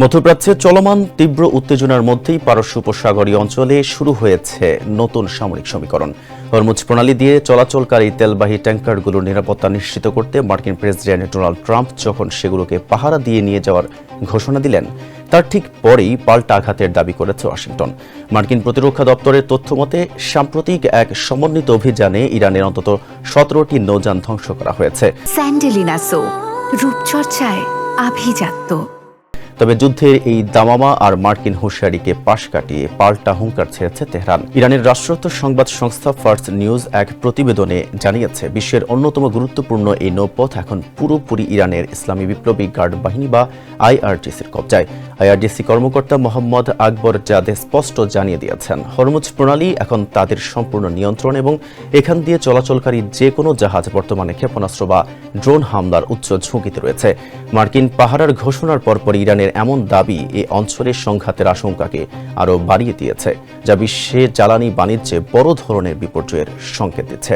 মধ্যপ্রাচ্যে চলমান তীব্র উত্তেজনার মধ্যেই পারস্য উপসাগরীয় অঞ্চলে শুরু হয়েছে নতুন সামরিক সমীকরণ। হরমুজ প্রণালী দিয়ে চলাচলকারী তেলবাহী ট্যাঙ্কারগুলোর নিরাপত্তা নিশ্চিত করতে মার্কিন প্রেসিডেন্ট ডোনাল্ড ট্রাম্প যখন সেগুলোকে পাহারা দিয়ে নিয়ে যাওয়ার ঘোষণা দিলেন, তার ঠিক পরেই পাল্টা আঘাতের দাবি করেছে ওয়াশিংটন। মার্কিন প্রতিরক্ষা দপ্তরের তথ্যমতে সাম্প্রতিক এক সমন্বিত অভিযানে ইরানের অন্তত 17টি নৌযান ধ্বংস করা হয়েছে। স্যান্ডেলিনা সো, রূপচর্চায় আভিজাত্য। তবে যুদ্ধের এই দামামা আর মার্কিন হুঁশিয়ারিকে পাশ কাটিয়ে পাল্টা হুঙ্কার ছেড়েছে তেহরান। ইরানের রাষ্ট্রায়ত্ত সংবাদ সংস্থা ফার্স নিউজ এক প্রতিবেদনে জানিয়েছে, বিশ্বের অন্যতম গুরুত্বপূর্ণ এই নৌপথ এখন পুরোপুরি ইরানের ইসলামী বিপ্লবী গার্ড বাহিনী বা আইআরজিসির কবজায়। আইআরজিসি কর্মকর্তা মোহাম্মদ আকবর জাদে স্পষ্ট জানিয়ে দিয়েছেন, হরমুজ প্রণালী এখন তাদের সম্পূর্ণ নিয়ন্ত্রণ এবং এখান দিয়ে চলাচলকারী যে কোনো জাহাজ বর্তমানে ক্ষেপণাস্ত্র বা ড্রোন হামলার উচ্চ ঝুঁকিতে রয়েছে। মার্কিন পাহারার ঘোষণার পরপর ইরানের এমন দাবি এই অঞ্চলের সংঘাতের আশঙ্কাকে আরও বাড়িয়ে দিয়েছে, যা বিশ্বে জ্বালানি বাণিজ্যে বড় ধরনের বিপর্যয়ের সংকেত দিচ্ছে।